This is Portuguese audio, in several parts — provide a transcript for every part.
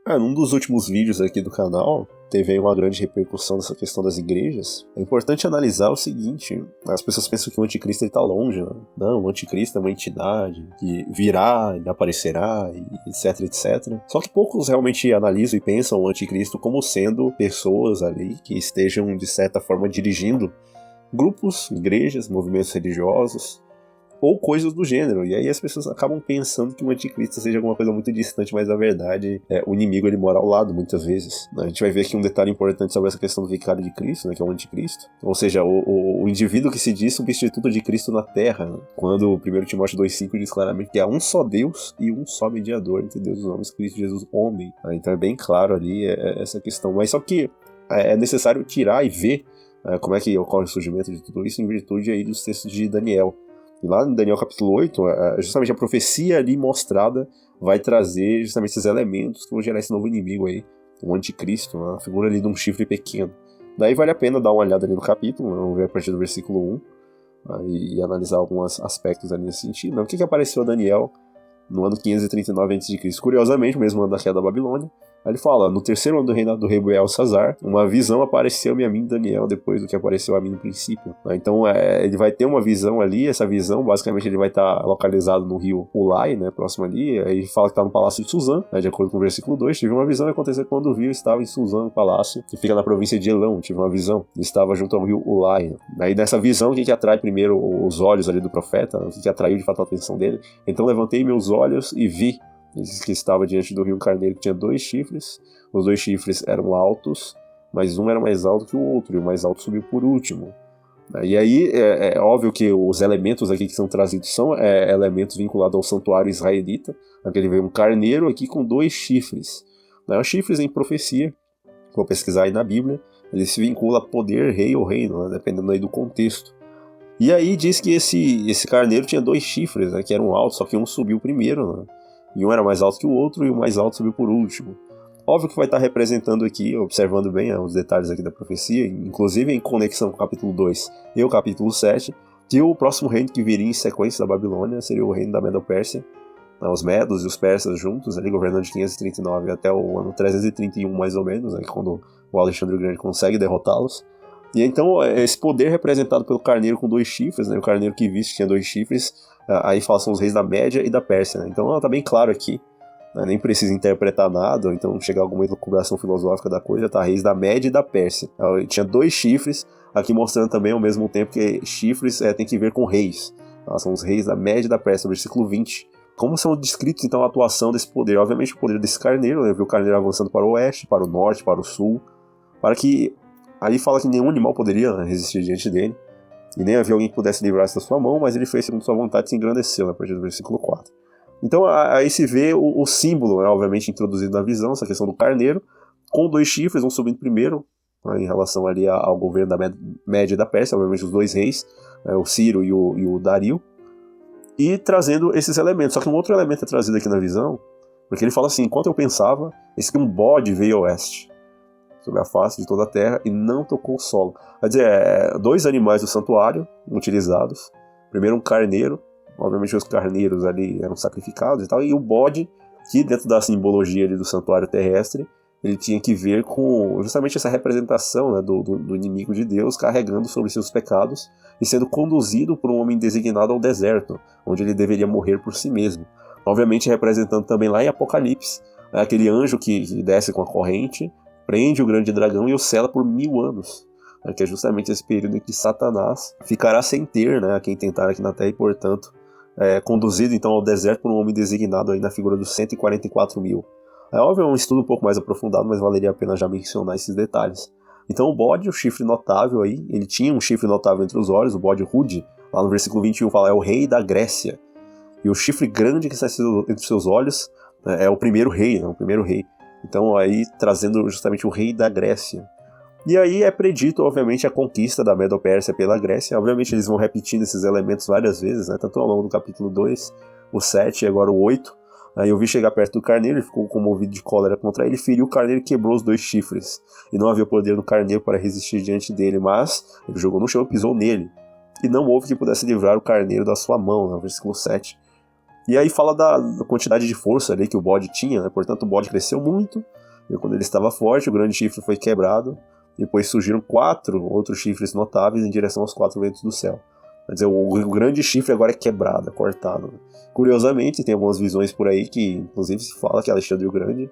Num dos últimos vídeos aqui do canal, teve aí uma grande repercussão dessa questão das igrejas. É importante analisar o seguinte: as pessoas pensam que o anticristo está longe, né? Não, o anticristo é uma entidade que virá, ele aparecerá, etc, etc. Só que poucos realmente analisam e pensam o anticristo como sendo pessoas ali que estejam, de certa forma, dirigindo grupos, igrejas, movimentos religiosos, ou coisas do gênero. E aí as pessoas acabam pensando que o anticristo seja alguma coisa muito distante, mas na verdade o inimigo ele mora ao lado muitas vezes. A gente vai ver aqui um detalhe importante sobre essa questão do vicário de Cristo, né, que é o anticristo. Ou seja, o indivíduo que se diz substituto de Cristo na Terra, né? Quando o 1 Timóteo 2,5 diz claramente que há um só Deus e um só mediador entre Deus e os homens, Cristo Jesus, homem. Então é bem claro ali essa questão. Mas só que é necessário tirar e ver como é que ocorre o surgimento de tudo isso em virtude aí dos textos de Daniel. E lá em Daniel capítulo 8, justamente a profecia ali mostrada vai trazer justamente esses elementos que vão gerar esse novo inimigo aí, o anticristo, a figura ali de um chifre pequeno. Daí vale a pena dar uma olhada ali no capítulo, vamos ver a partir do versículo 1, e analisar alguns aspectos ali nesse sentido. O que apareceu a Daniel no ano 539 a.C.? Curiosamente, o mesmo ano da queda da Babilônia. Aí ele fala: no terceiro ano do reinado do rei Belsazar, uma visão apareceu-me a mim, Daniel, depois do que apareceu a mim no princípio. Então ele vai ter uma visão ali, essa visão, basicamente ele vai estar localizado no rio Ulai, né, próximo ali. Aí ele fala que está no palácio de Suzã, né, de acordo com o versículo 2, tive uma visão que aconteceu quando o rio estava em Suzã, no palácio, que fica na província de Elão, tive uma visão, estava junto ao rio Ulai. Aí nessa visão, o que atrai primeiro os olhos ali do profeta, o que atraiu de fato a atenção dele? Então levantei meus olhos e vi. Ele diz que estava diante do rio Carneiro, que tinha 2 chifres. Os 2 chifres eram altos, mas um era mais alto que o outro, e o mais alto subiu por último. E aí é óbvio que os elementos aqui que são trazidos são elementos vinculados ao santuário israelita. Aqui ele vê um carneiro aqui com 2 chifres. Os chifres em profecia, vou pesquisar aí na Bíblia, ele se vincula a poder, rei ou reino, né, dependendo aí do contexto. E aí diz que esse carneiro tinha 2 chifres, né, que eram altos, só que um subiu primeiro, né? E um era mais alto que o outro, e o mais alto subiu por último. Óbvio que vai estar representando aqui, observando bem os detalhes aqui da profecia, inclusive em conexão com o capítulo 2 e o capítulo 7, que o próximo reino que viria em sequência da Babilônia seria o reino da Medo-Pérsia, os medos e os persas juntos, ali governando de 539 até o ano 331 mais ou menos, né, quando o Alexandre o Grande consegue derrotá-los. E então esse poder representado pelo carneiro com 2 chifres, né, o carneiro que viste tinha 2 chifres, aí fala são os reis da Média e da Pérsia, né? Então está bem claro aqui, né? Nem precisa interpretar nada, ou então chegar a alguma elucubração filosófica da coisa, tá? Reis da Média e da Pérsia. Tinha 2 chifres, aqui mostrando também ao mesmo tempo que chifres tem que ver com reis. São os reis da Média e da Pérsia, no versículo 20. Como são descritos então a atuação desse poder? Obviamente o poder desse carneiro, né? Viu o carneiro avançando para o oeste, para o norte, para o sul, para que... Aí fala que nenhum animal poderia resistir diante dele, e nem havia alguém que pudesse livrar-se da sua mão, mas ele fez segundo sua vontade e se engrandeceu, a partir do versículo 4. Então aí se vê o símbolo, né, obviamente introduzido na visão, essa questão do carneiro, com 2 chifres, um subindo primeiro, né, em relação ali ao governo da Média e da Pérsia, obviamente os 2 reis, o Ciro e o Dario, e trazendo esses elementos. Só que um outro elemento é trazido aqui na visão, porque ele fala assim: enquanto eu pensava, eis que um bode veio ao oeste, sobre a face de toda a terra, e não tocou o solo. Quer dizer, 2 animais do santuário utilizados. Primeiro um carneiro, obviamente os carneiros ali eram sacrificados e tal, e o bode, que dentro da simbologia ali do santuário terrestre, ele tinha que ver com justamente essa representação, né, do inimigo de Deus carregando sobre seus pecados e sendo conduzido por um homem designado ao deserto, onde ele deveria morrer por si mesmo. Obviamente representando também lá em Apocalipse, aquele anjo que desce com a corrente, prende o grande dragão e o sela por 1000 anos, né, que é justamente esse período em que Satanás ficará sem ter, né, a quem tentar aqui na Terra, e portanto conduzido então ao deserto por um homem designado aí na figura dos 144 mil. É óbvio, é um estudo um pouco mais aprofundado, mas valeria a pena já mencionar esses detalhes. Então o bode, o chifre notável aí, ele tinha um chifre notável entre os olhos, o bode rude, lá no versículo 21 fala, é o rei da Grécia. E o chifre grande que está entre seus olhos é o primeiro rei, né, o primeiro rei. Então aí trazendo justamente o rei da Grécia. E aí é predito, obviamente, a conquista da Medo-Pérsia pela Grécia. Obviamente eles vão repetindo esses elementos várias vezes, né? Tanto ao longo do capítulo 2, o 7 e agora o 8. Aí eu vi chegar perto do carneiro, ele ficou comovido de cólera contra ele, feriu o carneiro e quebrou os 2 chifres. E não havia poder no carneiro para resistir diante dele, mas ele jogou no chão e pisou nele. E não houve que pudesse livrar o carneiro da sua mão, no versículo 7. E aí fala da quantidade de força ali que o bode tinha, né? Portanto, o bode cresceu muito, e quando ele estava forte, o grande chifre foi quebrado, depois surgiram 4 outros chifres notáveis em direção aos 4 ventos do céu. Quer dizer, o grande chifre agora é quebrado, é cortado. Né? Curiosamente, tem algumas visões por aí que, inclusive, se fala que Alexandre o Grande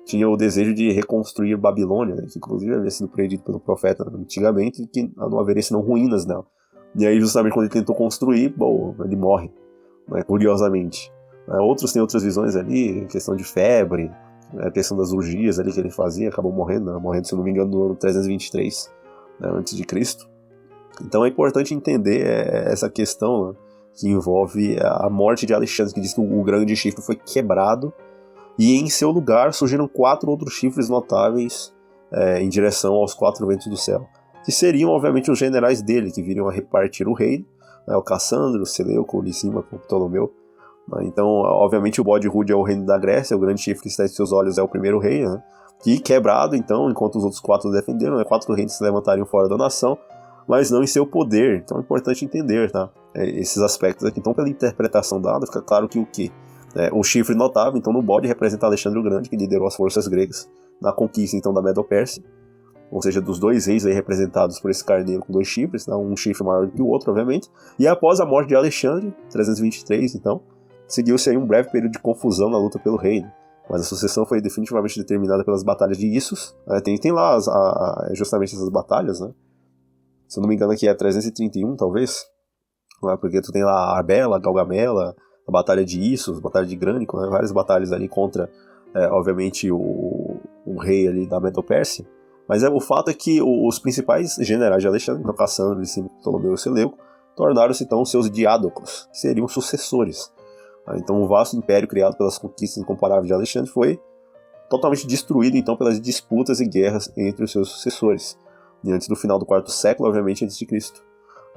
tinha o desejo de reconstruir Babilônia, né? Que inclusive havia sido predito pelo profeta antigamente, que não haveria senão ruínas nela. E aí, justamente quando ele tentou construir, bom, ele morre, né? Curiosamente. Outros têm outras visões ali, questão de febre, a questão das urgias ali que ele fazia, acabou morrendo, né? Morrendo, se não me engano, no ano 323, né? Antes de Cristo. Então é importante entender essa questão, né, que envolve a morte de Alexandre, que diz que o grande chifre foi quebrado e em seu lugar surgiram 4 outros chifres notáveis em direção aos 4 ventos do céu, que seriam obviamente os generais dele, que viriam a repartir o reino, né, o Cassandro, o Seleuco, o Lisímaco, o Ptolomeu. Né, então obviamente o bode rude é o reino da Grécia, o grande chifre que está em seus olhos é o primeiro rei, né, que quebrado então, enquanto os outros 4 defenderam, né, 4 reinos se levantariam fora da nação, mas não em seu poder. Então é importante entender, tá? Esses aspectos aqui. Então, pela interpretação dada, fica claro que o quê? O chifre notável, então, no bode representa Alexandre o Grande, que liderou as forças gregas na conquista, então, da Medo-Pérsia, ou seja, dos 2 reis aí representados por esse carneiro com 2 chifres, tá? Um chifre maior do que o outro, obviamente. E após a morte de Alexandre, 323, então, seguiu-se aí um breve período de confusão na luta pelo reino. Mas a sucessão foi definitivamente determinada pelas batalhas de Issos. Tem lá justamente essas batalhas, né? Se eu não me engano aqui é 331, talvez, né? Porque tu tem lá a Arbela, a Galgamela, a Batalha de Issos, a Batalha de Grânico, né? Várias batalhas ali contra, obviamente, o rei ali da Medo-Pérsia. Mas o fato é que os principais generais de Alexandre, então Cassandro, Lisímaco, Ptolomeu e Seleuco, tornaram-se então seus diádocos, que seriam sucessores. Então o vasto império criado pelas conquistas incomparáveis de Alexandre foi totalmente destruído então pelas disputas e guerras entre os seus sucessores. E antes do final do 4º século, obviamente, antes de Cristo.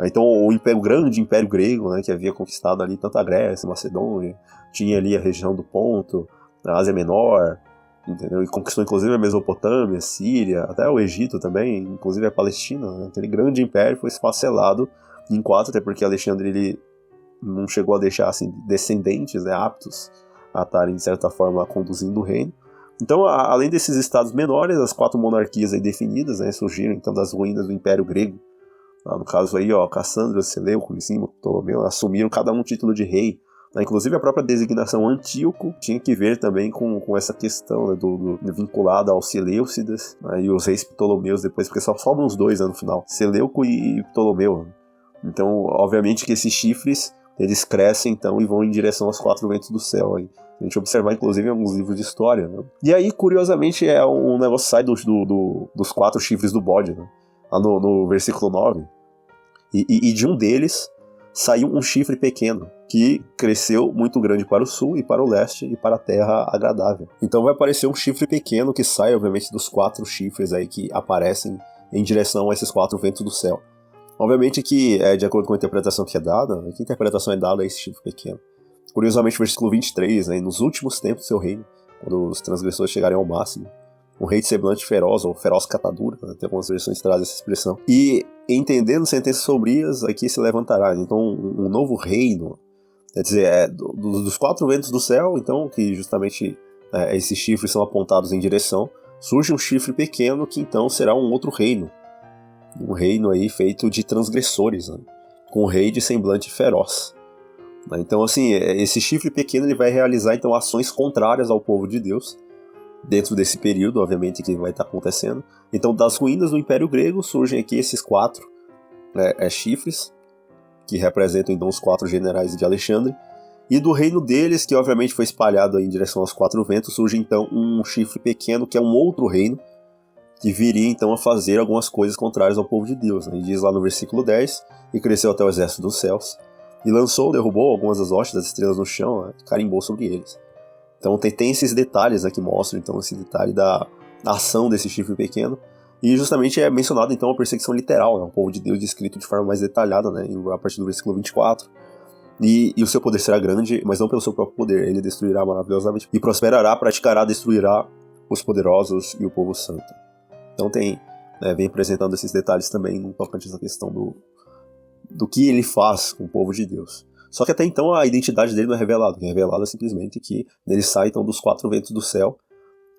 Então, o grande império grego, né, que havia conquistado ali tanto a Grécia, a Macedônia, tinha ali a região do Ponto, a Ásia Menor, entendeu? E conquistou inclusive a Mesopotâmia, a Síria, até o Egito também, inclusive a Palestina. Né? Aquele grande império foi esfacelado em 4, até porque Alexandre ele não chegou a deixar assim, descendentes, né, aptos a estarem, de certa forma, conduzindo o reino. Então, além desses estados menores, as 4 monarquias aí definidas, né, surgiram então das ruínas do Império Grego. No caso aí, Cassandro, Seleuco, Lisímaco, Ptolomeu, assumiram cada um o título de rei. Inclusive a própria designação Antíoco tinha que ver também com essa questão, né, vinculada aos Seleucidas, né, e os reis Ptolomeus depois, porque só sobram os 2, né, no final, Seleuco e Ptolomeu. Então, obviamente que esses chifres eles crescem então e vão em direção aos 4 ventos do céu. Aí. A gente observar, inclusive, em alguns livros de história. Né? E aí, curiosamente, um negócio sai dos 4 chifres do bode, né? Lá no versículo 9. E de um deles saiu um chifre pequeno, que cresceu muito grande para o sul e para o leste e para a terra agradável. Então vai aparecer um chifre pequeno que sai, obviamente, dos 4 chifres aí que aparecem em direção a esses 4 ventos do céu. Obviamente que, de acordo com a interpretação que é dada, né, que interpretação é dada a esse chifre pequeno? Curiosamente, versículo 23, né, nos últimos tempos do seu reino, quando os transgressores chegarem ao máximo, um rei de semblante feroz, ou feroz catadura, né, tem algumas versões que trazem essa expressão, e entendendo sentenças sombrias, aqui se levantará. Então, um novo reino, quer dizer, dos 4 ventos do céu, então, que justamente esses chifres são apontados em direção, surge um chifre pequeno que então será um outro reino. Um reino aí feito de transgressores, né? Com um rei de semblante feroz. Né? Então, assim, esse chifre pequeno ele vai realizar então ações contrárias ao povo de Deus, dentro desse período, obviamente, que vai estar acontecendo. Então, das ruínas do Império Grego surgem aqui esses 4 chifres, que representam então os 4 generais de Alexandre, e do reino deles, que obviamente foi espalhado aí em direção aos 4 ventos, surge então um chifre pequeno, que é um outro reino, que viria então a fazer algumas coisas contrárias ao povo de Deus. Né? E diz lá no versículo 10, e cresceu até o exército dos céus, e derrubou algumas das hostes das estrelas no chão, né? E carimbou sobre eles. Então tem esses detalhes, né, que mostram então, esse detalhe da ação desse chifre pequeno, e justamente é mencionado então a perseguição literal, né? O povo de Deus descrito de forma mais detalhada, né? A partir do versículo 24, e o seu poder será grande, mas não pelo seu próprio poder, ele destruirá maravilhosamente, e prosperará, praticará, destruirá os poderosos e o povo santo. Então vem apresentando esses detalhes também no tocante essa questão do que ele faz com o povo de Deus. Só que até então a identidade dele não é revelada. O que é revelado é simplesmente que ele sai então dos 4 ventos do céu,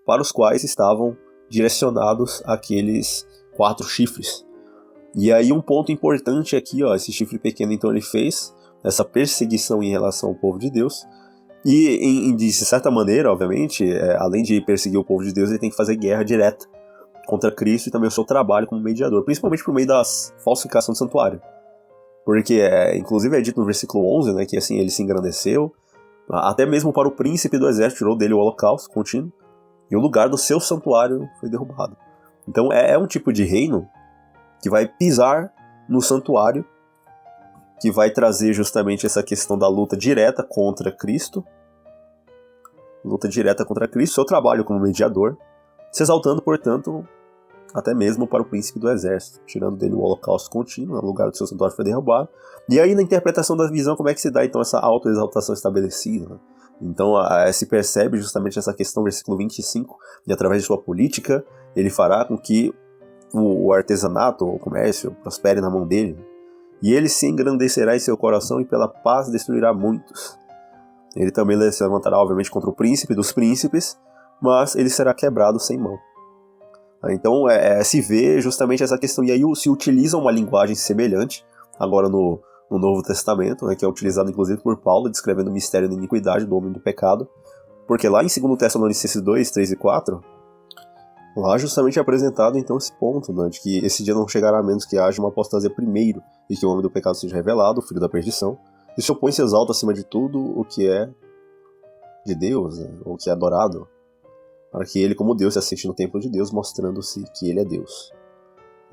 para os quais estavam direcionados aqueles 4 chifres. E aí um ponto importante aqui, ó, esse chifre pequeno então ele fez essa perseguição em relação ao povo de Deus, e de certa maneira, obviamente, além de perseguir o povo de Deus, ele tem que fazer guerra direta contra Cristo e também o seu trabalho como mediador, principalmente por meio da falsificação do santuário. Porque, inclusive é dito no versículo 11, né, que assim, ele se engrandeceu, até mesmo para o príncipe do exército, tirou dele o holocausto contínuo, e o lugar do seu santuário foi derrubado. Então é um tipo de reino que vai pisar no santuário, que vai trazer justamente essa questão da luta direta contra Cristo, seu trabalho como mediador, se exaltando, portanto, até mesmo para o príncipe do exército, tirando dele o holocausto contínuo, o lugar do seu santuário foi derrubado. E aí na interpretação da visão, como é que se dá então essa autoexaltação estabelecida, né? Então se percebe justamente essa questão, versículo 25, e através de sua política, ele fará com que o artesanato, o comércio, prospere na mão dele, e ele se engrandecerá em seu coração e pela paz destruirá muitos. Ele também se levantará, obviamente, contra o príncipe dos príncipes, mas ele será quebrado sem mão. Então se vê justamente essa questão, e aí se utiliza uma linguagem semelhante, agora no Novo Testamento, né, que é utilizado inclusive por Paulo, descrevendo o mistério da iniquidade, do homem do pecado, porque lá em 2 Tessalonicenses 2, 3 e 4, lá justamente é apresentado então esse ponto, né, de que esse dia não chegará a menos que haja uma apostasia primeiro, e que o homem do pecado seja revelado, o filho da perdição, e se opõe e se exalta acima de tudo o que é de Deus, né, o que é adorado, para que ele, como Deus, se assente no templo de Deus, mostrando-se que ele é Deus.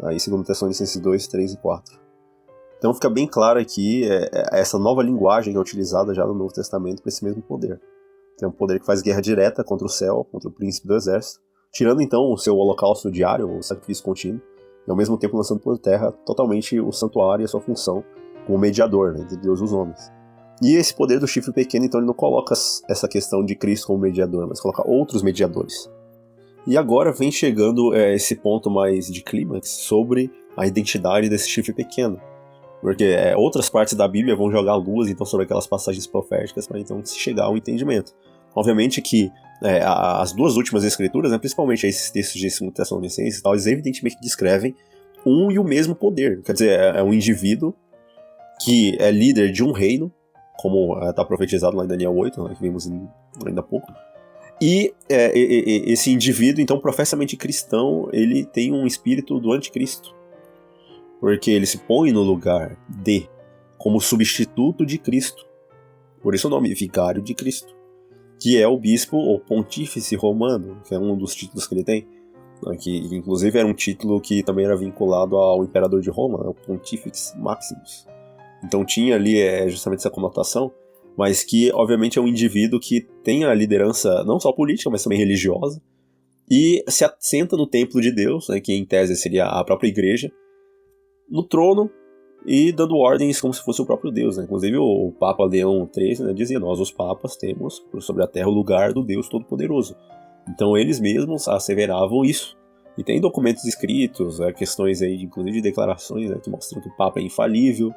Aí 2 Tessalonicenses 2, 3 e 4. Então fica bem claro aqui essa nova linguagem que é utilizada já no Novo Testamento para esse mesmo poder. Tem um poder que faz guerra direta contra o céu, contra o príncipe do exército, tirando então o seu holocausto diário, o sacrifício contínuo, e ao mesmo tempo lançando por terra totalmente o santuário e a sua função como mediador, né, entre Deus e os homens. E esse poder do chifre pequeno, então, ele não coloca essa questão de Cristo como mediador, mas coloca outros mediadores. E agora vem chegando esse ponto mais de clímax sobre a identidade desse chifre pequeno. Porque outras partes da Bíblia vão jogar luz então, sobre aquelas passagens proféticas para então se chegar ao entendimento. Obviamente que as duas últimas escrituras, né, principalmente esses textos de 2 Tessalonicenses e tal, eles evidentemente descrevem um e o mesmo poder. Quer dizer, é um indivíduo que é líder de um reino, como está profetizado lá em Daniel 8, né, que vimos ainda há pouco. E esse indivíduo, então, professamente cristão, ele tem um espírito do anticristo. Porque ele se põe no lugar como substituto de Cristo. Por isso o nome, Vigário de Cristo. Que é o bispo ou pontífice romano, que é um dos títulos que ele tem. Que inclusive era um título que também era vinculado ao imperador de Roma, o Pontifex Maximus. Então tinha ali justamente essa conotação, mas que obviamente é um indivíduo que tem a liderança não só política, mas também religiosa, e se assenta no templo de Deus, né, que em tese seria a própria igreja, no trono e dando ordens como se fosse o próprio Deus. Né? Inclusive o Papa Leão XIII, né, dizia: nós os papas temos por sobre a terra o lugar do Deus Todo-Poderoso. Então eles mesmos asseveravam isso. E tem documentos escritos, questões aí, inclusive de declarações, né, que mostram que o Papa é infalível,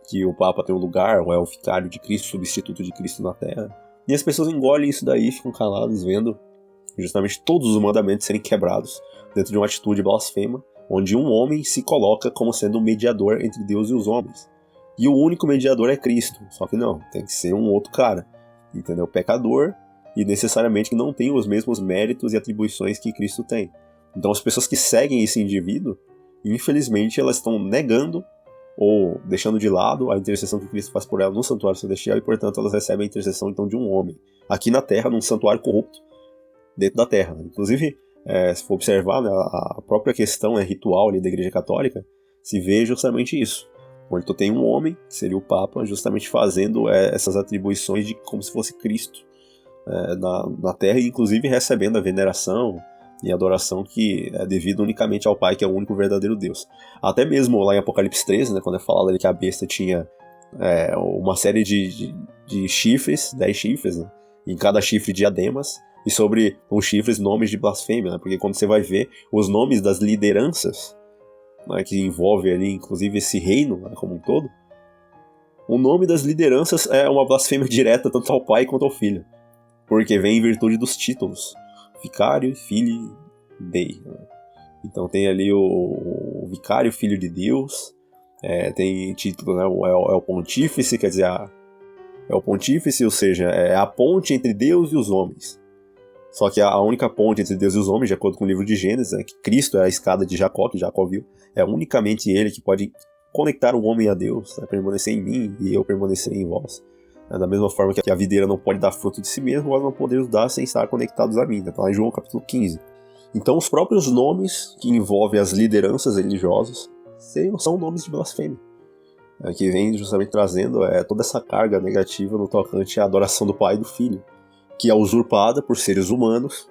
que o Papa tem um lugar, ou é o vicário de Cristo, substituto de Cristo na Terra. E as pessoas engolem isso daí, ficam caladas, vendo justamente todos os mandamentos serem quebrados dentro de uma atitude blasfema, onde um homem se coloca como sendo um mediador entre Deus e os homens. E o único mediador é Cristo, só que não, tem que ser um outro cara, entendeu? Pecador, e necessariamente que não tem os mesmos méritos e atribuições que Cristo tem. Então as pessoas que seguem esse indivíduo, infelizmente elas estão negando ou deixando de lado a intercessão que Cristo faz por ela no santuário celestial, e portanto elas recebem a intercessão então de um homem, aqui na terra, num santuário corrupto, dentro da terra. Inclusive, se for observar, né, a própria questão ritual ali da Igreja Católica, se vê justamente isso, onde tu tem um homem, que seria o Papa, justamente fazendo essas atribuições de como se fosse Cristo na terra, e inclusive recebendo a veneração e adoração que é devida unicamente ao Pai, que é o único verdadeiro Deus. Até mesmo lá em Apocalipse 13, né, quando é falado ali que a besta tinha uma série de chifres, 10 chifres, né, em cada chifre diademas, e sobre os chifres nomes de blasfêmia, né, porque quando você vai ver os nomes das lideranças, né, que envolve ali inclusive esse reino, né, como um todo, O nome das lideranças é uma blasfêmia direta tanto ao pai quanto ao filho, porque vem em virtude dos títulos, vicário, filho, dei. Então tem ali o vicário, filho de Deus, tem título, né, é o pontífice, quer dizer, é o pontífice, ou seja, é a ponte entre Deus e os homens. Só que a única ponte entre Deus e os homens, de acordo com o livro de Gênesis, é que Cristo é a escada de Jacó, que Jacó viu, é unicamente ele que pode conectar o homem a Deus, permanecer em mim e eu permanecer em vós. Da mesma forma que a videira não pode dar fruto de si mesma, nós não podemos dar sem estar conectados a mim. Está lá em João capítulo 15. Então os próprios nomes que envolvem as lideranças religiosas são nomes de blasfêmia, que vem justamente trazendo toda essa carga negativa no tocante à adoração do Pai e do Filho, que é usurpada por seres humanos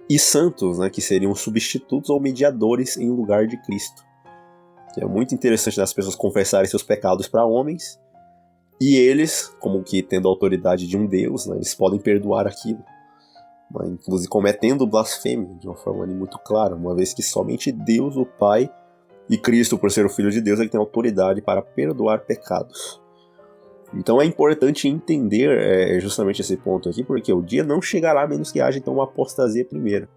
e santos, né, que seriam substitutos ou mediadores em lugar de Cristo. É muito interessante, né, as pessoas confessarem seus pecados para homens, e eles, como que tendo a autoridade de um Deus, né, eles podem perdoar aquilo, né, inclusive cometendo blasfêmia de uma forma muito clara, uma vez que somente Deus, o Pai, e Cristo, por ser o Filho de Deus, é que tem autoridade para perdoar pecados. Então é importante entender justamente esse ponto aqui, porque o dia não chegará a menos que haja então uma apostasia primeiro.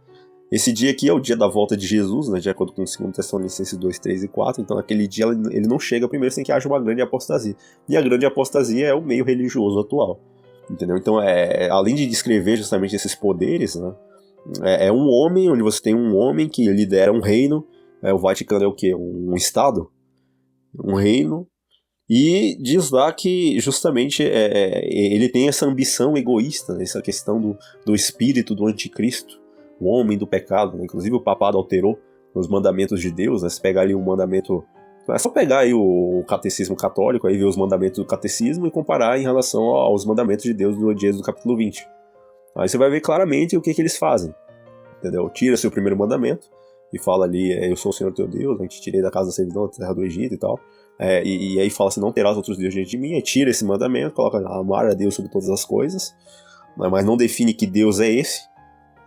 Esse dia aqui é o dia da volta de Jesus, né, de acordo com 2 Tessalonicenses 2, 3 e 4, então naquele dia ele não chega primeiro sem que haja uma grande apostasia. E a grande apostasia é o meio religioso atual, entendeu? Então, além de descrever justamente esses poderes, né, é um homem, onde você tem um homem que lidera um reino, o Vaticano é o quê? Um estado? Um reino, e diz lá que justamente ele tem essa ambição egoísta, né, essa questão do espírito do anticristo, o homem do pecado, né? Inclusive o papado alterou os mandamentos de Deus, né? Se pegar ali um mandamento, é só pegar aí o catecismo católico, aí ver os mandamentos do catecismo e comparar em relação aos mandamentos de Deus do Êxodo capítulo 20. Aí você vai ver claramente o que eles fazem, entendeu? Tira-se o primeiro mandamento e fala ali, eu sou o Senhor teu Deus, né? Te tirei da casa da servidão, da terra do Egito e tal. E aí fala assim, não terás outros deuses diante de mim, aí tira esse mandamento, coloca amar a Deus sobre todas as coisas, né? Mas não define que Deus é esse.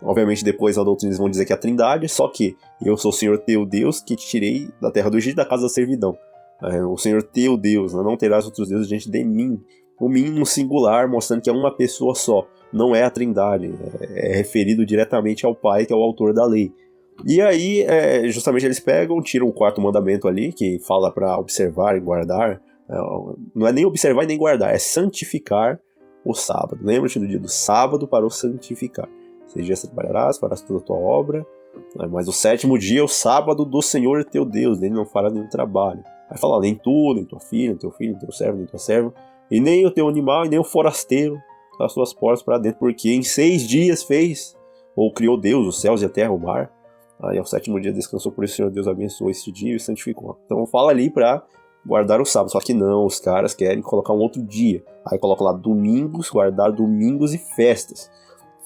Obviamente depois a doutrina vão dizer que é a trindade, só que eu sou o Senhor teu Deus que te tirei da terra do Egito, da casa da servidão. O Senhor teu Deus, né? Não terás outros deuses diante de mim. O mim no singular, mostrando que é uma pessoa só, não é a trindade, é referido diretamente ao Pai, que é o autor da lei. E aí, justamente eles pegam, tiram o quarto mandamento ali, que fala para observar e guardar, não é nem observar e nem guardar, é santificar o sábado. Lembra-te do dia do sábado para o santificar. 6 dias trabalharás, farás toda a tua obra, mas o 7º dia é o sábado do Senhor teu Deus, nele não fará nenhum trabalho. Aí fala, nem tu, nem tua filha, nem teu filho, nem teu servo, nem tua serva, e nem o teu animal, e nem o forasteiro das suas portas para dentro, porque em 6 dias fez, ou criou Deus, os céus e a terra, o mar. Aí ao 7º dia descansou, por isso o Senhor Deus abençoou este dia e santificou. Então fala ali para guardar o sábado, só que não, os caras querem colocar um outro dia. Aí coloca lá domingos, guardar domingos e festas.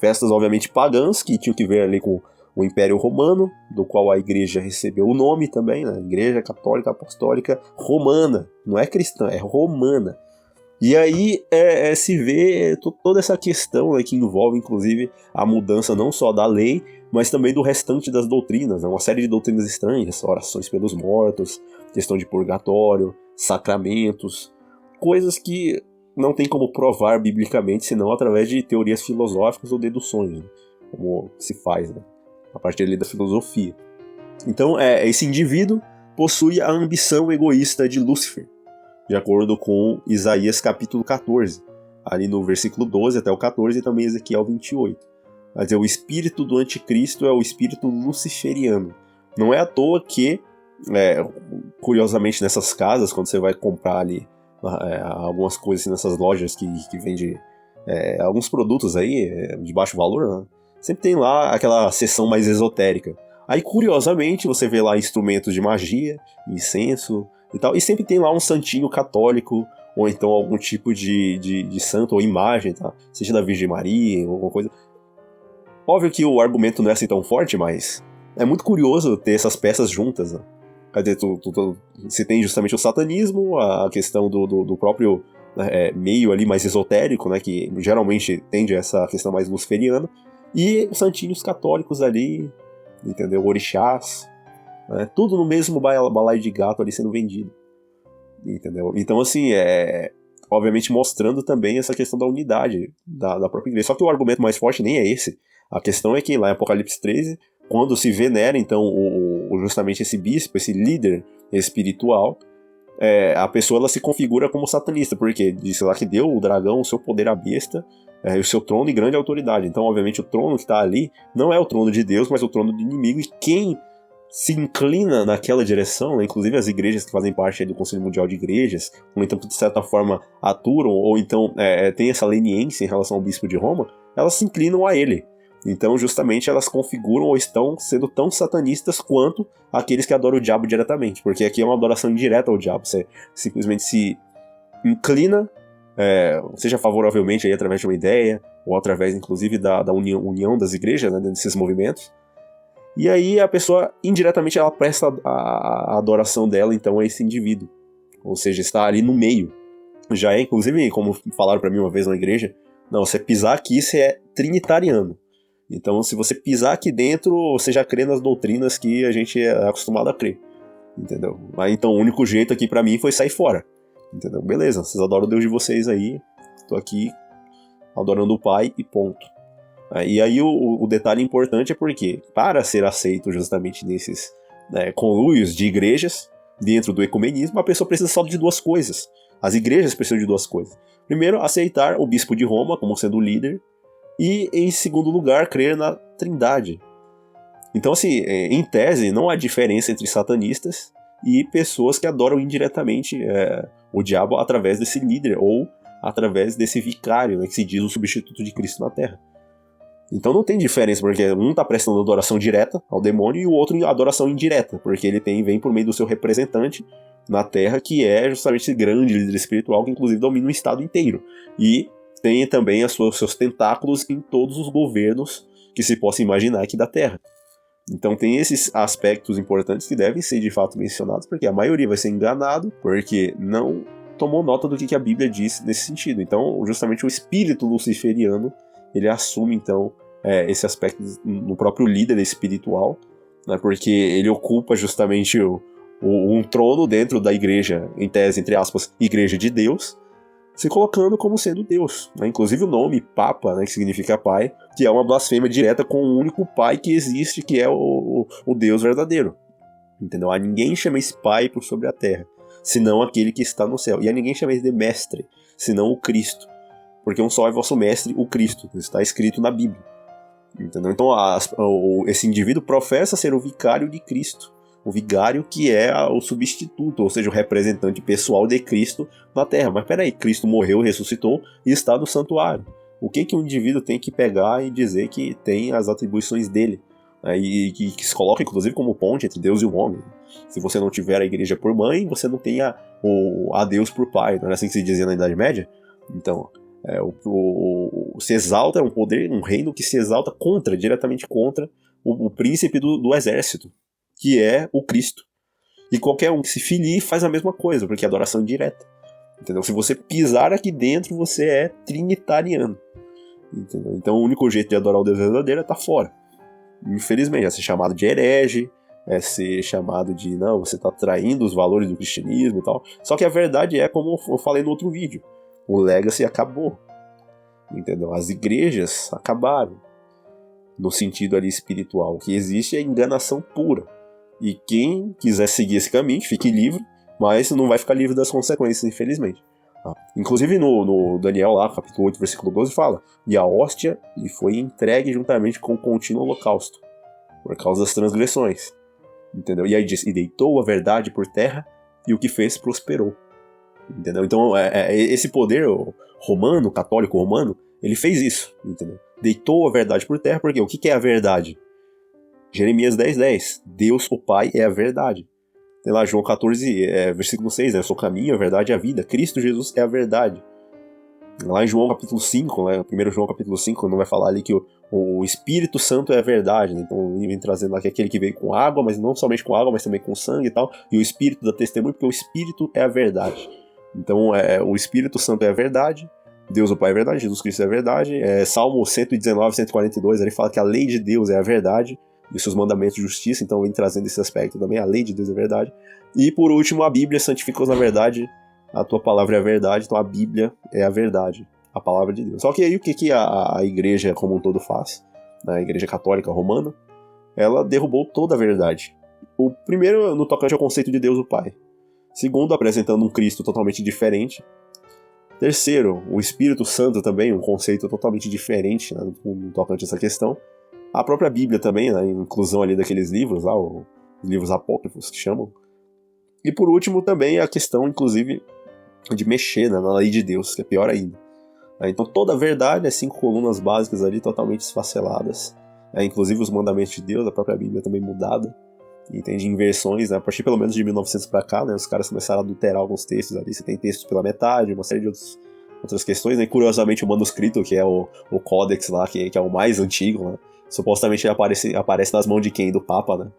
Festas obviamente pagãs, que tinham que ver ali com o Império Romano, do qual a igreja recebeu o nome também, né? Igreja Católica Apostólica Romana, não é cristã, é romana. E aí se vê toda essa questão, né, que envolve inclusive a mudança não só da lei, mas também do restante das doutrinas, né? Uma série de doutrinas estranhas, orações pelos mortos, questão de purgatório, sacramentos, coisas que não tem como provar biblicamente, senão através de teorias filosóficas ou deduções, né? Como se faz, né? A partir ali da filosofia. Então, esse indivíduo possui a ambição egoísta de Lúcifer, de acordo com Isaías capítulo 14, ali no versículo 12 até o 14 e também Ezequiel 28. Quer dizer, o espírito do anticristo é o espírito luciferiano. Não é à toa que, curiosamente, nessas casas, quando você vai comprar ali algumas coisas assim, nessas lojas que vendem alguns produtos aí de baixo valor, né? Sempre tem lá aquela seção mais esotérica. Aí, curiosamente, você vê lá instrumentos de magia, incenso e tal, e sempre tem lá um santinho católico, ou então algum tipo de santo ou imagem, tá? Seja da Virgem Maria, ou alguma coisa. Óbvio que o argumento não é assim tão forte, mas é muito curioso ter essas peças juntas, né? Quer dizer, você tem justamente o satanismo, a questão do próprio meio ali mais esotérico, né, que geralmente tende a essa questão mais luciferiana, e santinhos católicos ali, entendeu? Orixás, né? Tudo no mesmo balaio de gato ali sendo vendido, entendeu? Então, assim, obviamente mostrando também essa questão da unidade da própria igreja. Só que o argumento mais forte nem é esse. A questão é que lá em Apocalipse 13, quando se venera então justamente esse bispo, esse líder espiritual, a pessoa ela se configura como satanista, porque diz lá que deu o dragão o seu poder à besta, o seu trono e grande autoridade. Então, obviamente, o trono que está ali não é o trono de Deus, mas o trono do inimigo, e quem se inclina naquela direção, né, inclusive as igrejas que fazem parte do Conselho Mundial de Igrejas, ou então, de certa forma, aturam, ou então tem essa leniência em relação ao bispo de Roma, elas se inclinam a ele. Então, justamente, elas configuram ou estão sendo tão satanistas quanto aqueles que adoram o diabo diretamente, porque aqui é uma adoração indireta ao diabo. Você simplesmente se inclina, seja favoravelmente aí, através de uma ideia, ou através, inclusive, da união das igrejas, né, desses movimentos. E aí a pessoa, indiretamente, ela presta a adoração dela, então, a esse indivíduo. Ou seja, está ali no meio. Já é, inclusive, como falaram para mim uma vez na igreja, não, você pisar aqui, você é trinitariano. Então, se você pisar aqui dentro, você já crê nas doutrinas que a gente é acostumado a crer, entendeu? Mas então, o único jeito aqui pra mim foi sair fora, entendeu? Beleza, vocês adoram o Deus de vocês aí, tô aqui adorando o Pai e ponto. E aí o detalhe importante é porque, para ser aceito justamente nesses conluios de igrejas, dentro do ecumenismo, a pessoa precisa só de duas coisas. As igrejas precisam de duas coisas. Primeiro, aceitar o bispo de Roma como sendo o líder, e, em segundo lugar, crer na Trindade. Então, assim, em tese, não há diferença entre satanistas e pessoas que adoram indiretamente o diabo através desse líder, ou através desse vicário, né, que se diz o substituto de Cristo na Terra. Então não tem diferença, porque um está prestando adoração direta ao demônio e o outro adoração indireta, porque ele vem por meio do seu representante na Terra, que é justamente esse grande líder espiritual que inclusive domina o estado inteiro. E tem também os seus tentáculos em todos os governos que se possa imaginar aqui da Terra. Então tem esses aspectos importantes que devem ser de fato mencionados, porque a maioria vai ser enganado, porque não tomou nota do que a Bíblia diz nesse sentido. Então, justamente o espírito luciferiano, ele assume então esse aspecto no próprio líder espiritual, né, porque ele ocupa justamente um trono dentro da igreja, em tese, entre aspas, igreja de Deus, se colocando como sendo Deus, né? Inclusive o nome Papa, né, que significa pai, que é uma blasfêmia direta com o único pai que existe, que é o Deus verdadeiro. Entendeu? A ninguém chama esse pai por sobre a terra, senão aquele que está no céu. E a ninguém chama esse de mestre, senão o Cristo. Porque um só é vosso mestre, o Cristo. Está escrito na Bíblia. Entendeu? Então esse indivíduo professa ser o vicário de Cristo. O vigário que é o substituto, ou seja, o representante pessoal de Cristo na Terra. Mas peraí, Cristo morreu, ressuscitou e está no santuário. O que um indivíduo tem que pegar e dizer que tem as atribuições dele? E que se coloca, inclusive, como ponte entre Deus e o homem. Se você não tiver a igreja por mãe, você não tem a Deus por pai. Não é assim que se dizia na Idade Média? Então, se exalta, é um poder, um reino que se exalta diretamente contra o príncipe do exército, que é o Cristo. E qualquer um que se filie faz a mesma coisa, porque é adoração direta. Entendeu? Se você pisar aqui dentro, você é trinitariano. Entendeu? Então o único jeito de adorar o Deus verdadeiro é estar fora. Infelizmente, é ser chamado de herege, é ser chamado de, não, você está traindo os valores do cristianismo e tal. Só que a verdade é, como eu falei no outro vídeo, o legacy acabou. Entendeu? As igrejas acabaram. No sentido ali espiritual. O que existe é enganação pura. E quem quiser seguir esse caminho, fique livre, mas não vai ficar livre das consequências, infelizmente. Inclusive no Daniel lá, capítulo 8, versículo 12, fala: e a hóstia lhe foi entregue juntamente com o contínuo holocausto, por causa das transgressões. Entendeu? E aí diz: e deitou a verdade por terra, e o que fez prosperou. Entendeu? Então esse poder romano, católico romano, ele fez isso. Entendeu? Deitou a verdade por terra, porque o que é a verdade? Jeremias 10:10, Deus, o Pai, é a verdade. Tem lá João 14, versículo 6, né? Eu sou o caminho, a verdade e a vida. Cristo Jesus é a verdade. Lá em João capítulo 5, né? 1 João capítulo 5, não vai falar ali que o Espírito Santo é a verdade, né? Então vem trazendo lá que é aquele que veio com água, mas não somente com água, mas também com sangue e tal. E o Espírito dá testemunho, porque o Espírito é a verdade. Então o Espírito Santo é a verdade, Deus o Pai é a verdade, Jesus Cristo é a verdade. Salmo 119, 142, ele fala que a lei de Deus é a verdade, e os seus mandamentos de justiça, então vem trazendo esse aspecto também, a lei de Deus é a verdade. E por último, a Bíblia santifica-os na verdade, a tua palavra é a verdade, então a Bíblia é a verdade, a palavra de Deus. Só que aí o que a igreja como um todo faz? A igreja católica romana, ela derrubou toda a verdade. O primeiro, no tocante ao conceito de Deus o Pai. Segundo, apresentando um Cristo totalmente diferente. Terceiro, o Espírito Santo também, um conceito totalmente diferente, né, no tocante a essa questão. A própria Bíblia também, né, a inclusão ali daqueles livros lá, os livros apócrifos que chamam. E por último também a questão, inclusive, de mexer, né, na lei de Deus, que é pior ainda. Então toda a verdade é 5 colunas básicas ali, totalmente esfaceladas. Inclusive os mandamentos de Deus, a própria Bíblia também mudada. E tem de inversões, né? A partir pelo menos de 1900 pra cá, né? Os caras começaram a adulterar alguns textos ali. Você tem textos pela metade, uma série de outras questões, né? E curiosamente o manuscrito, que é o Códex lá, que é o mais antigo, né? Supostamente ele aparece nas mãos de quem? Do Papa, né?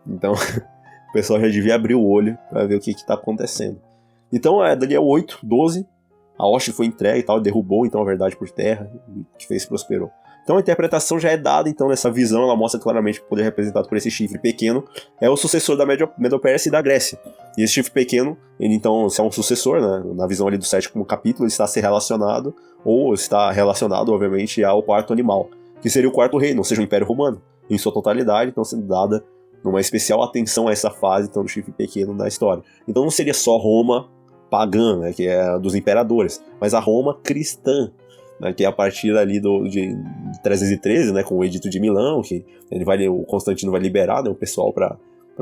Então o pessoal já devia abrir o olho pra ver o que tá acontecendo. Então, Daniel 8, 12, a hoste foi entregue e tal, derrubou então a verdade por terra, que fez prosperou. Então a interpretação já é dada, então, nessa visão, ela mostra claramente que o poder representado por esse chifre pequeno é o sucessor da Medo-Pérsia e da Grécia. E esse chifre pequeno, ele então, se é um sucessor, né, na visão ali do 7º capítulo, ele está a ser relacionado, ou está relacionado, obviamente, ao quarto animal, que seria o quarto reino, ou seja, o Império Romano, em sua totalidade, então sendo dada uma especial atenção a essa fase, então, do chifre pequeno da história. Então não seria só Roma pagã, né, que é dos imperadores, mas a Roma cristã, né, que é a partir ali de 313, né, com o Edito de Milão, que o Constantino vai liberar, né, o pessoal para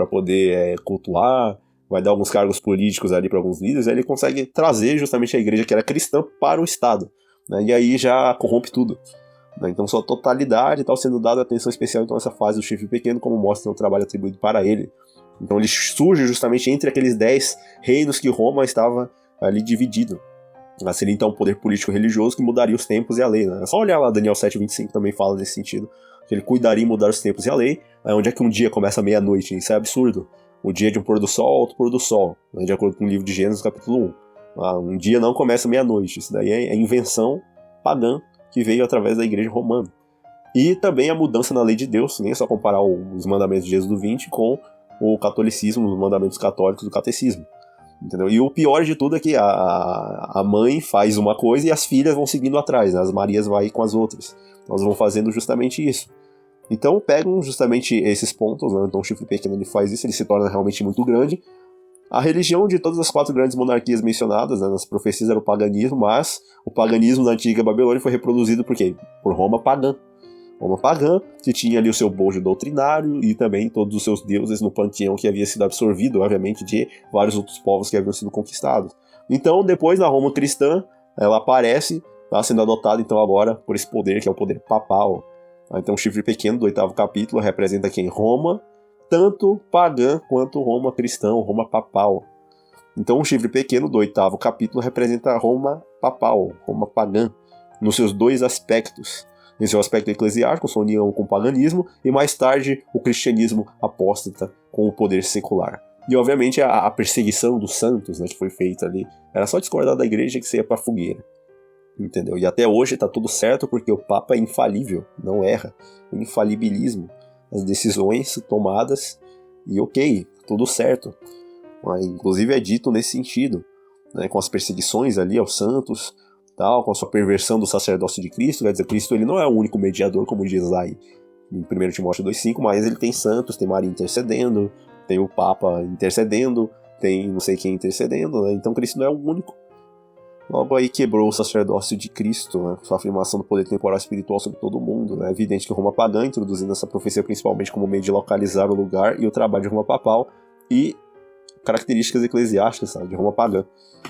poder cultuar, vai dar alguns cargos políticos ali para alguns líderes, aí ele consegue trazer justamente a igreja que era cristã para o Estado, né, e aí já corrompe tudo. Né, então sua totalidade está sendo dada atenção especial então essa fase do chifre pequeno, como mostra o trabalho atribuído para ele. Então ele surge justamente entre aqueles 10 reinos que Roma estava ali dividido. Seria então um poder político-religioso que mudaria os tempos e a lei. Né? É só olhar lá, Daniel 7:25 também fala nesse sentido, que ele cuidaria em mudar os tempos e a lei. Onde é que um dia começa meia-noite? Isso é absurdo. O dia de um pôr do sol, outro pôr do sol, né? De acordo com o livro de Gênesis, capítulo 1. Um dia não começa meia-noite. Isso daí é invenção pagã que veio através da igreja romana. E também a mudança na lei de Deus, nem é só comparar os mandamentos de Êxodo 20 com o catolicismo, os mandamentos católicos do catecismo. Entendeu? E o pior de tudo é que a mãe faz uma coisa e as filhas vão seguindo atrás, né? As Marias vão aí com as outras. Elas vão fazendo justamente isso. Então pegam justamente esses pontos, né? Então o chifre pequeno ele faz isso, ele se torna realmente muito grande. A religião de todas as 4 grandes monarquias mencionadas, né, nas profecias era o paganismo, mas o paganismo da antiga Babilônia foi reproduzido por quê? Por Roma pagã. Roma pagã, que tinha ali o seu bojo doutrinário e também todos os seus deuses no panteão que havia sido absorvido, obviamente, de vários outros povos que haviam sido conquistados. Então, depois, na Roma cristã, ela aparece, tá sendo adotada, então, agora, por esse poder, que é o poder papal. Então, o chifre pequeno do 8º capítulo representa quem? Roma, tanto pagã quanto Roma cristã, Roma papal. Então, o chifre pequeno do 8º capítulo representa Roma papal, Roma pagã, nos seus 2 aspectos. Em seu aspecto eclesiástico, sua união com o paganismo, e mais tarde o cristianismo apóstata com o poder secular. E obviamente a perseguição dos santos, né, que foi feita ali, era só discordar da igreja que você ia pra fogueira. Entendeu? E até hoje tá tudo certo porque o Papa é infalível, não erra. O infalibilismo, as decisões tomadas, e ok, tudo certo. Inclusive é dito nesse sentido, né, com as perseguições ali aos santos, tal, com a sua perversão do sacerdócio de Cristo. Quer dizer, Cristo ele não é o único mediador, como diz lá em 1 Timóteo 2,5, mas ele tem santos, tem Maria intercedendo, tem o Papa intercedendo, tem não sei quem intercedendo, né? Então Cristo não é o único. Logo aí quebrou o sacerdócio de Cristo, né? Sua afirmação do poder temporal e espiritual sobre todo mundo. Né? É evidente que Roma pagã, introduzindo essa profecia principalmente como meio de localizar o lugar e o trabalho de Roma papal, e características eclesiásticas, sabe, de Roma pagã,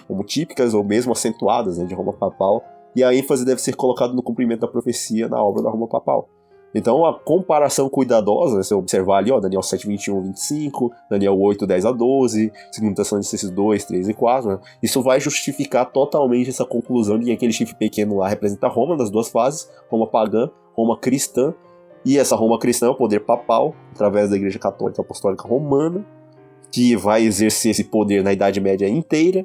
como típicas ou mesmo acentuadas, né, de Roma papal, e a ênfase deve ser colocada no cumprimento da profecia na obra da Roma papal. Então a comparação cuidadosa, né, se você observar ali, ó, Daniel 7, 21, 25, Daniel 8, 10 a 12, 2 Tessalonicenses 2, 3 e 4, né, isso vai justificar totalmente essa conclusão de que aquele chifre pequeno lá representa Roma nas 2 fases, Roma pagã, Roma cristã, e essa Roma cristã é o poder papal, através da Igreja Católica Apostólica Romana, que vai exercer esse poder na Idade Média inteira,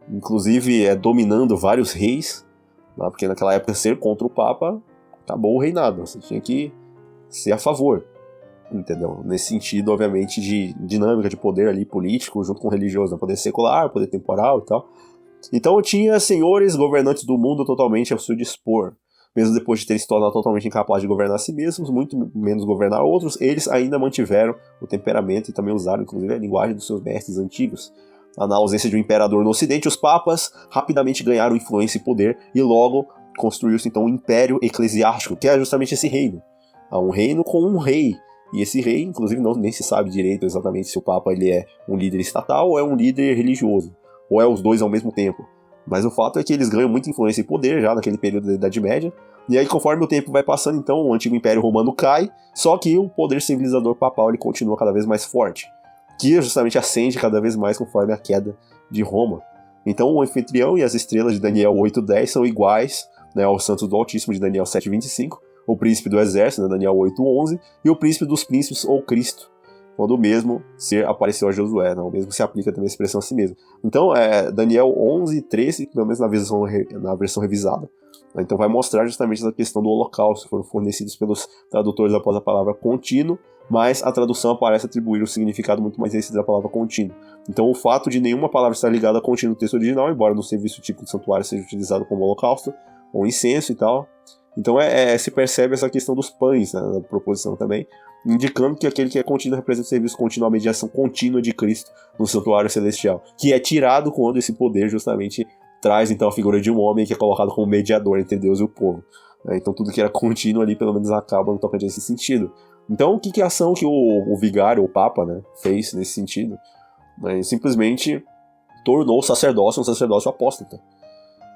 inclusive dominando vários reis, né, porque naquela época ser contra o Papa, acabou o reinado, você tinha que ser a favor, entendeu? Nesse sentido, obviamente, de dinâmica de poder ali político, junto com o religioso, né, poder secular, poder temporal e tal. Então tinha senhores governantes do mundo totalmente ao seu dispor. Mesmo depois de terem se tornado totalmente incapazes de governar a si mesmos, muito menos governar outros, eles ainda mantiveram o temperamento e também usaram, inclusive, a linguagem dos seus mestres antigos. Na ausência de um imperador no ocidente, os papas rapidamente ganharam influência e poder, e logo construiu-se então um império eclesiástico, que é justamente esse reino. Um reino com um rei. E esse rei, inclusive, nem se sabe direito exatamente se o papa ele é um líder estatal ou é um líder religioso, ou é os dois ao mesmo tempo. Mas o fato é que eles ganham muita influência e poder já naquele período da Idade Média, e aí conforme o tempo vai passando, então, o antigo Império Romano cai, só que o poder civilizador papal ele continua cada vez mais forte, que justamente ascende cada vez mais conforme a queda de Roma. Então o anfitrião e as estrelas de Daniel 8:10 são iguais, né, aos santos do Altíssimo de Daniel 7:25, o príncipe do exército, né, Daniel 8:11, e o príncipe dos príncipes, ou Cristo, quando o mesmo ser apareceu a Josué, né? O mesmo se aplica também a expressão a si mesmo. Então, Daniel 11:13, pelo menos na versão revisada. Então vai mostrar justamente essa questão do holocausto, que foram fornecidos pelos tradutores após a palavra contínuo, mas a tradução parece atribuir um significado muito mais esse da palavra contínuo. Então o fato de nenhuma palavra estar ligada a contínuo no texto original, embora no serviço típico do santuário seja utilizado como holocausto, ou incenso e tal. Então se percebe essa questão dos pães, né, na proposição também, indicando que aquele que é contínuo representa o serviço contínuo, a mediação contínua de Cristo no santuário celestial, que é tirado quando esse poder justamente traz então a figura de um homem que é colocado como mediador entre Deus e o povo. Então tudo que era contínuo ali pelo menos acaba no tocante a esse sentido. Então o que é a ação que o vigário, o papa, né, fez nesse sentido? Simplesmente tornou o sacerdócio um sacerdócio apóstata.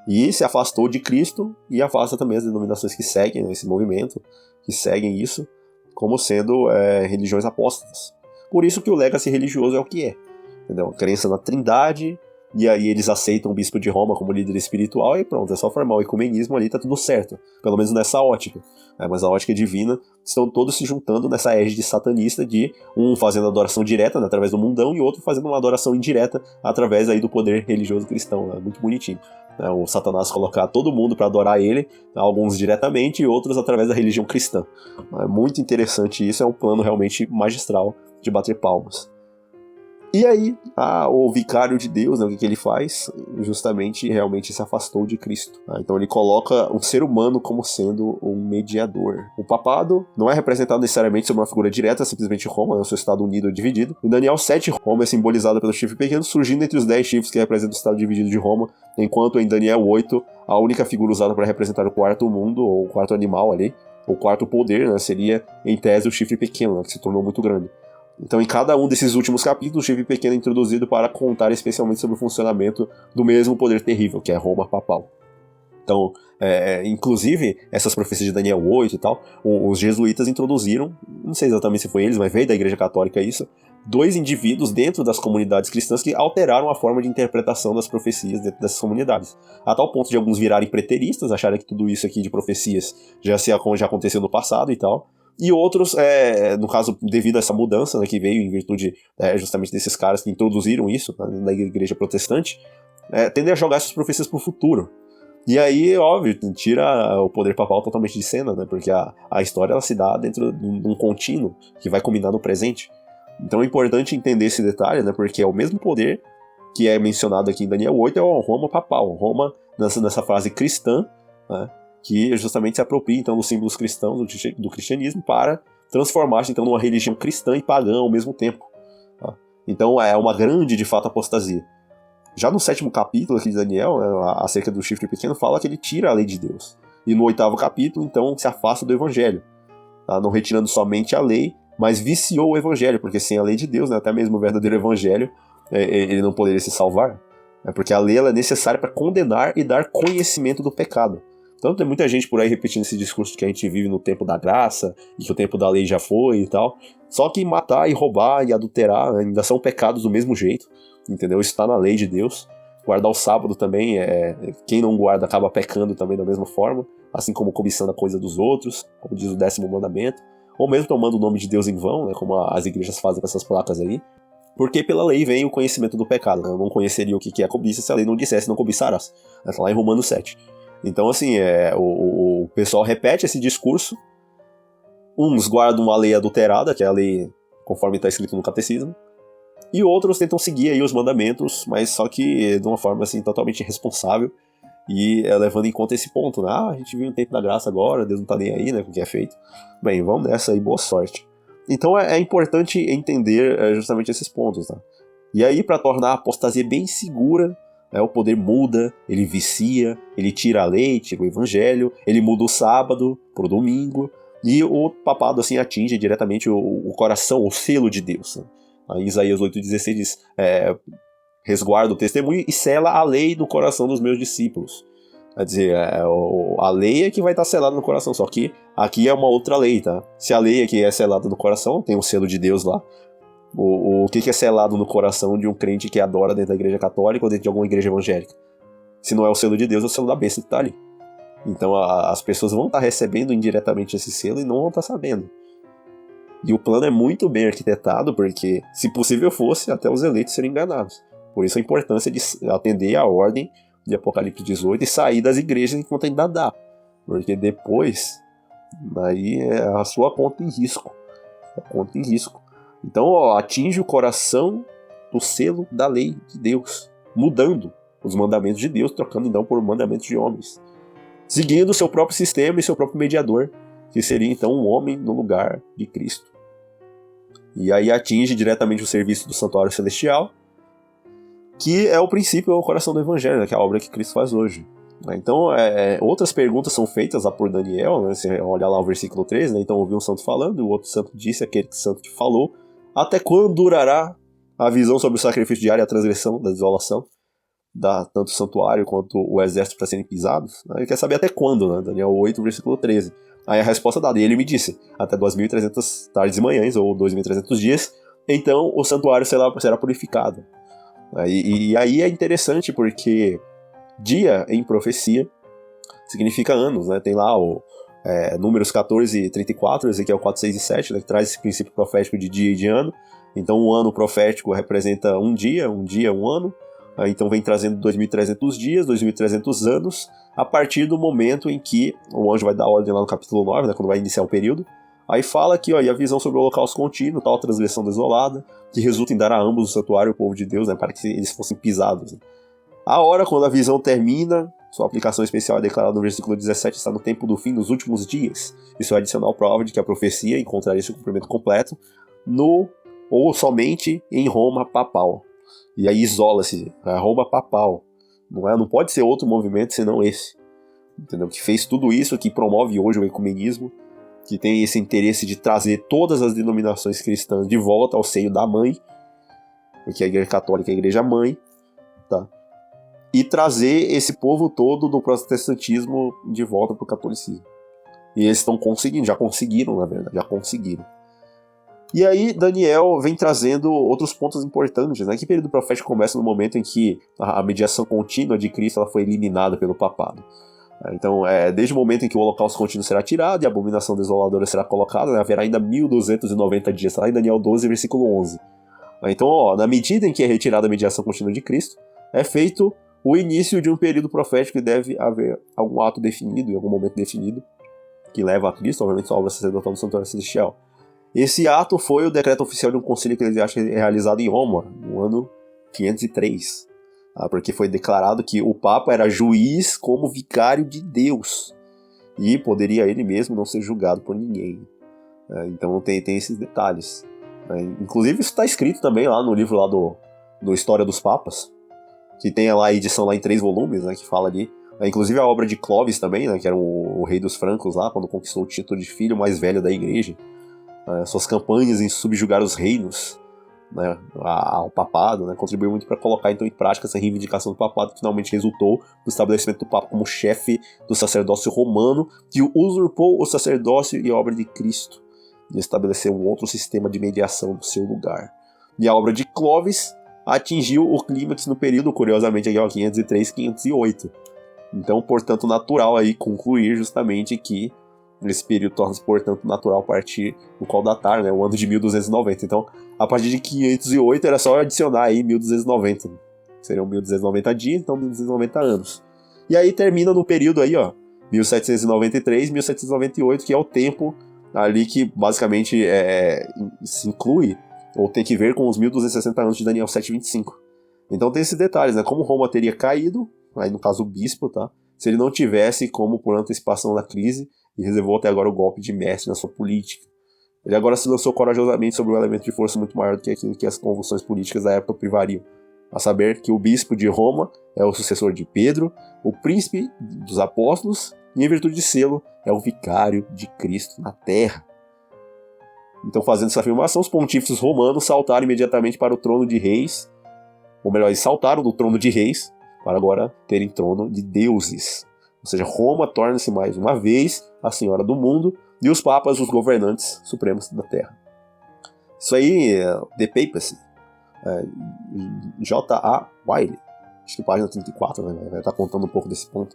E se afastou de Cristo e afasta também as denominações que seguem, né, esse movimento, que seguem isso, como sendo religiões apóstatas. Por isso que o legacy religioso é o que é. Entendeu? A crença na Trindade, e aí eles aceitam o bispo de Roma como líder espiritual e pronto, é só formar o ecumenismo ali, tá tudo certo. Pelo menos nessa ótica. Mas a ótica divina, estão todos se juntando nessa égide satanista de um fazendo adoração direta, né, através do mundão, e outro fazendo uma adoração indireta através aí do poder religioso cristão. Né? Muito bonitinho. O Satanás colocar todo mundo para adorar ele, alguns diretamente e outros através da religião cristã. É muito interessante isso, é um plano realmente magistral de bater palmas. E aí, o vicário de Deus, né, o que ele faz? Justamente, realmente se afastou de Cristo. Então ele coloca um ser humano como sendo um mediador. O papado não é representado necessariamente sobre uma figura direta, simplesmente Roma, é o seu estado unido ou dividido. Em Daniel 7, Roma é simbolizada pelo chifre pequeno, surgindo entre os 10 chifres que representam o estado dividido de Roma, enquanto em Daniel 8, a única figura usada para representar o quarto mundo, ou o quarto animal ali, o quarto poder, né, seria, em tese, o chifre pequeno, né, que se tornou muito grande. Então, em cada um desses últimos capítulos, o chifre pequeno é introduzido para contar especialmente sobre o funcionamento do mesmo poder terrível, que é Roma papal. Então, inclusive, essas profecias de Daniel 8 e tal, os jesuítas introduziram, não sei exatamente se foi eles, mas veio da Igreja Católica isso, 2 indivíduos dentro das comunidades cristãs que alteraram a forma de interpretação das profecias dentro dessas comunidades. A tal ponto de alguns virarem preteristas, acharem que tudo isso aqui de profecias já aconteceu no passado e tal. E outros, no caso, devido a essa mudança, né, que veio em virtude justamente desses caras que introduziram isso, né, na igreja protestante, tendem a jogar essas profecias para o futuro. E aí, óbvio, tira o poder papal totalmente de cena, né, porque a história ela se dá dentro de um contínuo que vai combinar no presente. Então é importante entender esse detalhe, né, porque é o mesmo poder que é mencionado aqui em Daniel 8, é o Roma papal. Roma, nessa frase cristã, né, que justamente se apropria então dos símbolos cristãos do cristianismo para transformar-se então numa religião cristã e pagã ao mesmo tempo. Tá? Então é uma grande, de fato, apostasia. Já no 7º capítulo aqui de Daniel, acerca do chifre pequeno, fala que ele tira a lei de Deus. E no 8º capítulo, então, se afasta do evangelho. Tá? Não retirando somente a lei, mas viciou o evangelho, porque sem a lei de Deus, né, até mesmo o verdadeiro evangelho, ele não poderia se salvar. Porque a lei ela é necessária para condenar e dar conhecimento do pecado. Então tem muita gente por aí repetindo esse discurso que a gente vive no tempo da graça, e que o tempo da lei já foi e tal. Só que matar e roubar e adulterar ainda são pecados do mesmo jeito, entendeu? Isso está na lei de Deus. Guardar o sábado também, quem não guarda acaba pecando também da mesma forma, assim como cobiçando a coisa dos outros, como diz o 10º mandamento, ou mesmo tomando o nome de Deus em vão, né, como as igrejas fazem com essas placas aí. Porque pela lei vem o conhecimento do pecado. Né? Eu não conheceria o que é cobiça se a lei não dissesse não cobiçarás. Está lá em Romanos 7. Então, assim, o pessoal repete esse discurso. Uns guardam a lei adulterada, que é a lei conforme está escrito no catecismo. E outros tentam seguir aí os mandamentos, mas só que de uma forma assim totalmente irresponsável e levando em conta esse ponto, né? A gente vive um tempo da graça agora, Deus não tá nem aí, né, com o que é feito. Bem, vamos nessa aí, boa sorte. Então é importante entender justamente esses pontos, tá? E aí, para tornar a apostasia bem segura, o poder muda, ele vicia, ele tira a lei, tira o evangelho, ele muda o sábado pro domingo, e o papado assim atinge diretamente o coração, o selo de Deus, né? Aí Isaías 8,16 diz, resguarda o testemunho e sela a lei no coração dos meus discípulos. Quer dizer, a lei é que vai estar selada no coração, só que aqui é uma outra lei, tá? Se a lei aqui é selada no coração, tem o selo de Deus lá. O que é selado no coração de um crente que adora dentro da igreja católica ou dentro de alguma igreja evangélica? Se não é o selo de Deus, é o selo da besta que está ali. Então as pessoas vão estar recebendo indiretamente esse selo e não vão estar sabendo. E o plano é muito bem arquitetado, porque, se possível fosse, até os eleitos seriam enganados. Por isso a importância de atender à ordem de Apocalipse 18 e sair das igrejas enquanto ainda dá. Porque depois, aí é a sua conta em risco. A conta em risco. Então, atinge o coração do selo da lei de Deus, mudando os mandamentos de Deus, trocando então por mandamentos de homens. Seguindo o seu próprio sistema e seu próprio mediador, que seria então um homem no lugar de Cristo. E aí atinge diretamente o serviço do santuário celestial, que é o princípio, é o coração do evangelho, né, que é a obra que Cristo faz hoje. Então, outras perguntas são feitas lá por Daniel, né, você olha lá o versículo 13, né, então ouviu um santo falando, e o outro santo disse, aquele santo que falou, até quando durará a visão sobre o sacrifício diário e a transgressão da desolação, tanto o santuário quanto o exército para serem pisados? Ele quer saber até quando, né, Daniel 8, versículo 13. Aí a resposta dada, e ele me disse, até 2.300 tardes e manhãs, ou 2.300 dias, então o santuário será purificado. E aí é interessante porque dia em profecia significa anos, né? Tem lá Números 14 e 34, Ezequiel 4, 6 e 7, né, que traz esse princípio profético de dia e de ano. Então um ano profético representa um dia, um ano. Então vem trazendo 2.300 dias, 2.300 anos, a partir do momento em que o anjo vai dar ordem lá no capítulo 9, né, quando vai iniciar o período. Aí fala aqui, e a visão sobre o holocausto contínuo, tal transgressão desolada, que resulta em dar a ambos o santuário o povo de Deus, né, para que eles fossem pisados. Né. A hora, quando a visão termina, sua aplicação especial é declarada no versículo 17, está no tempo do fim, nos últimos dias. Isso é adicional prova de que a profecia encontraria seu cumprimento completo ou somente em Roma papal. E aí isola-se, a Roma papal. Não pode ser outro movimento senão esse. Entendeu? Que fez tudo isso, que promove hoje o ecumenismo, que tem esse interesse de trazer todas as denominações cristãs de volta ao seio da mãe, porque a igreja católica é a igreja mãe, tá? E trazer esse povo todo do protestantismo de volta para o catolicismo. E eles estão conseguindo, já conseguiram, na verdade, já conseguiram. E aí Daniel vem trazendo outros pontos importantes, né? Que período profético começa no momento em que a mediação contínua de Cristo ela foi eliminada pelo papado. Então, desde o momento em que o holocausto contínuo será tirado e a abominação desoladora será colocada, né, haverá ainda 1.290 dias, está lá em Daniel 12, versículo 11. Então, na medida em que é retirada a mediação contínua de Cristo, é feito o início de um período profético e deve haver algum ato definido, em algum momento definido, que leva a Cristo, obviamente, sua obra sacerdotal do santuário celestial. Esse ato foi o decreto oficial de um concílio eclesiástico realizado em Roma, no ano 503, porque foi declarado que o Papa era juiz como vicário de Deus e poderia ele mesmo não ser julgado por ninguém. Então tem esses detalhes. Inclusive isso está escrito também lá no livro lá do História dos Papas, que tem lá a edição lá em 3 volumes, né, que fala ali. Inclusive a obra de Clovis também, né, que era o rei dos francos lá, quando conquistou o título de filho mais velho da igreja. Suas campanhas em subjugar os reinos, né, ao papado, né, contribuiu muito para colocar então em prática essa reivindicação do papado, que finalmente resultou no estabelecimento do Papa como chefe do sacerdócio romano, que usurpou o sacerdócio e a obra de Cristo e estabeleceu um outro sistema de mediação no seu lugar. E a obra de Clovis atingiu o clímax no período, curiosamente, aqui, 503 508. Então, portanto, natural aí concluir justamente que esse período torna-se, portanto, natural a partir do qual datar, né, o ano de 1290. Então, a partir de 508 era só adicionar aí 1290. Seriam 1290 dias, então 1290 anos. E aí termina no período aí, 1793, 1798, que é o tempo ali que basicamente se inclui ou tem que ver com os 1260 anos de Daniel 7:25. Então tem esses detalhes, né? Como Roma teria caído, aí no caso o bispo, tá? Se ele não tivesse como por antecipação da crise e reservou até agora o golpe de mestre na sua política. Ele agora se lançou corajosamente sobre um elemento de força muito maior do que aquilo que as convulsões políticas da época privariam, a saber que o bispo de Roma é o sucessor de Pedro, o príncipe dos apóstolos, e em virtude de selo, é o vicário de Cristo na terra. Então, fazendo essa afirmação, os pontífices romanos saltaram imediatamente para o trono de reis, ou melhor, eles saltaram do trono de reis para agora terem trono de deuses. Ou seja, Roma torna-se mais uma vez a senhora do mundo e os papas os governantes supremos da terra. Isso aí, The Papacy, J.A. Wiley, acho que página 34, né, vai estar contando um pouco desse ponto.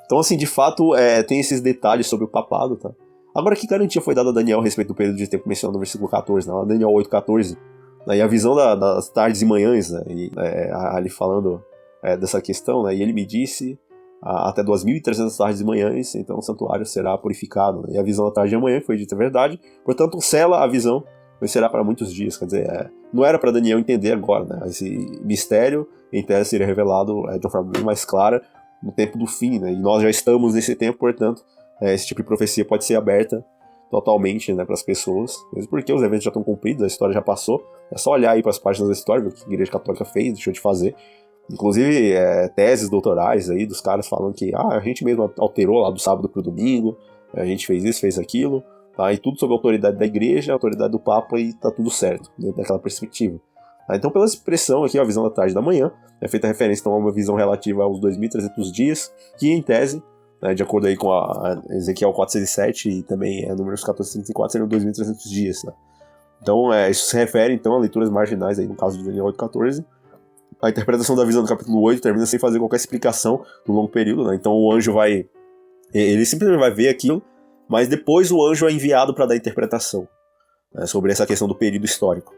Então, assim, de fato, tem esses detalhes sobre o papado, tá? Agora, que garantia foi dada a Daniel a respeito do período de tempo mencionado no versículo 14, né? Daniel 8:14, né? E a visão das tardes e manhãs, né? Ali falando dessa questão, né? E ele me disse até 2.300 tardes e manhãs, então o santuário será purificado, né? E a visão da tarde e manhã foi dita verdade, portanto, sela a visão, mas será para muitos dias. Quer dizer, não era para Daniel entender agora, né? Esse mistério, em tese, seria revelado de uma forma bem mais clara no tempo do fim, né? E nós já estamos nesse tempo, portanto, esse tipo de profecia pode ser aberta totalmente, né, para as pessoas, mesmo porque os eventos já estão cumpridos, a história já passou. É só olhar aí para as páginas da história, ver o que a Igreja Católica fez, deixou de fazer. Inclusive, teses doutorais aí dos caras falando que a gente mesmo alterou lá do sábado para o domingo, a gente fez isso, fez aquilo, tá? E tudo sob a autoridade da Igreja, a autoridade do Papa, e tá tudo certo, dentro daquela perspectiva. Então, pela expressão aqui, a visão da tarde e da manhã, é feita referência então, a uma visão relativa aos 2.300 dias, que em tese, né, de acordo aí com a Ezequiel 4:6 e também Números 14:34, seriam 2.300 dias. Né? Então, isso se refere então a leituras marginais, aí, no caso de Daniel 8:14. A interpretação da visão do capítulo 8 termina sem fazer qualquer explicação do longo período. Né? Então, o anjo ele simplesmente vai ver aquilo, mas depois o anjo é enviado para dar interpretação, né, sobre essa questão do período histórico.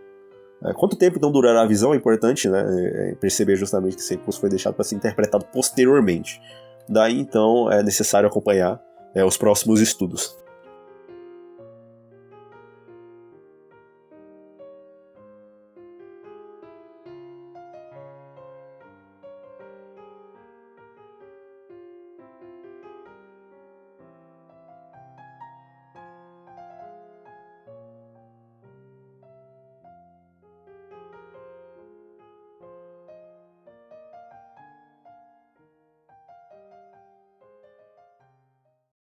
Quanto tempo então durará a visão é importante, né, perceber justamente que esse recurso foi deixado para ser interpretado posteriormente. Daí então é necessário acompanhar os próximos estudos.